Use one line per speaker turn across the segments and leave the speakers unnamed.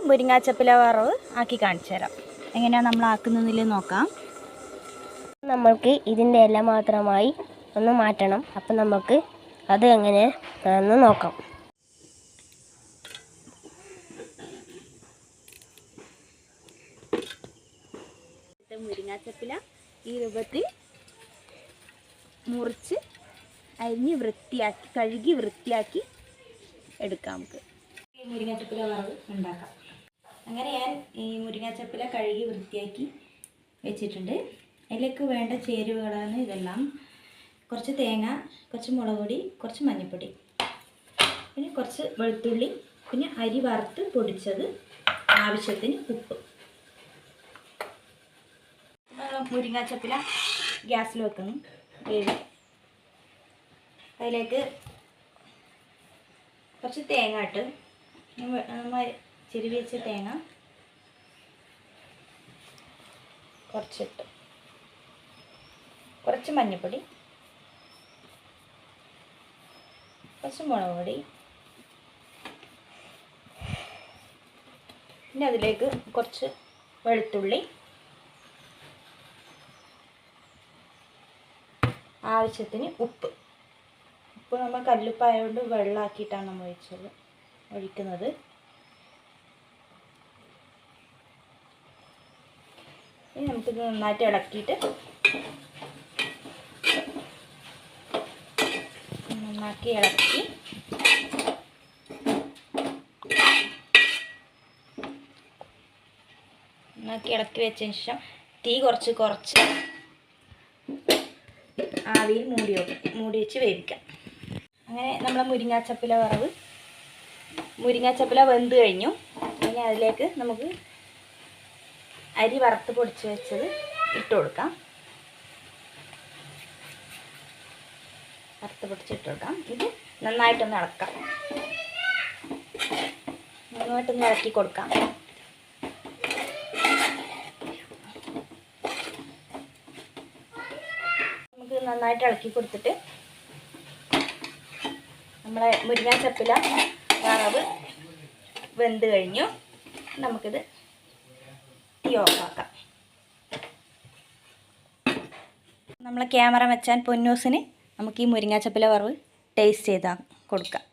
മുരിങ്ങാച്ചപ്പില വറവ് ആക്കി കാണിച്ചു തരാം. എങ്ങനെയാണ് നമ്മൾ ആക്കുന്നതിൽ നോക്കാം.
നമ്മൾക്ക് ഇതിൻ്റെ ഇല മാത്രമായി ഒന്ന് മാറ്റണം. അപ്പം നമുക്ക് അത് എങ്ങനെയാണെന്ന് നോക്കാം.
മുരിങ്ങാച്ചപ്പില ഈ രൂപത്തിൽ മുറിച്ച് അരിഞ്ഞ് വൃത്തിയാക്കി കഴുകി വൃത്തിയാക്കി എടുക്കാം. നമുക്ക് ഈ മുരിങ്ങാച്ചപ്പില വറവ് ഉണ്ടാക്കാം. അങ്ങനെ ഞാൻ ഈ മുരിങ്ങാച്ചപ്പില കഴുകി വൃത്തിയാക്കി വെച്ചിട്ടുണ്ട്. അതിലേക്ക് വേണ്ട ചേരുവകളാണ് ഇതെല്ലാം. കുറച്ച് തേങ്ങ, കുറച്ച് മുളക് പൊടി, കുറച്ച് മഞ്ഞൾപ്പൊടി, പിന്നെ കുറച്ച് വെളുത്തുള്ളി, പിന്നെ അരി വറുത്ത് പൊടിച്ചത്, ആവശ്യത്തിന് ഉപ്പ്. മുരിങ്ങാച്ചപ്പില ഗ്യാസിൽ വെക്കുന്നു വേവി. അതിലേക്ക് കുറച്ച് തേങ്ങ ഇട്ട് ചിരുവി വെച്ച തേങ്ങ കുറച്ചിട്ട്, കുറച്ച് മഞ്ഞൾപ്പൊടി, കുറച്ച് മുളക് പൊടി, പിന്നെ അതിലേക്ക് കുറച്ച് വെളുത്തുള്ളി, ആവശ്യത്തിന് ഉപ്പ്. ഉപ്പ് നമ്മൾ കല്ലുപ്പായതുകൊണ്ട് വെള്ളമാക്കിയിട്ടാണ് നമ്മൾ ഒഴിക്കുന്നത്. ഇനി നമുക്കിത് നന്നായിട്ട് ഇളക്കിയിട്ട് നന്നാക്കി ഇളക്കി വെച്ചതിന് ശേഷം തീ കുറച്ച് ആവിയിൽ മൂടി വെച്ച് വേവിക്കാം. അങ്ങനെ നമ്മളെ മുരിങ്ങാച്ചപ്പില വെന്ത് കഴിഞ്ഞു. ഇനി അതിലേക്ക് നമുക്ക് അരി വറുത്ത് പൊടിച്ച് വെച്ചത് ഇട്ട് കൊടുക്കാം. ഇത് നന്നായിട്ടൊന്ന് ഇളക്കാം. നന്നായിട്ടൊന്ന് ഇളക്കി കൊടുക്കാം. നമുക്ക് നന്നായിട്ട് ഇളക്കി കൊടുത്തിട്ട് നമ്മളെ മുരിങ്ങാച്ചപ്പില വറവ് വെന്ത് കഴിഞ്ഞു. നമുക്കിത് തീ ഓഫാക്കാം. നമ്മളെ ക്യാമറ വെച്ചാൻ പൊന്നൂസിന് നമുക്ക് ഈ മുരിങ്ങാച്ചപ്പില വറവ് ടേസ്റ്റ് ചെയ്താൽ കൊടുക്കാം.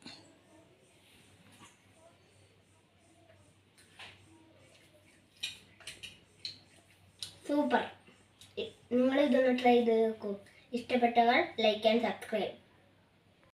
സൂപ്പർ. നിങ്ങൾ ഇതൊന്ന് ട്രൈ ചെയ്ത് നോക്കൂ. ഇഷ്ടപ്പെട്ടവർ ലൈക്ക് ആൻഡ് സബ്സ്ക്രൈബ്.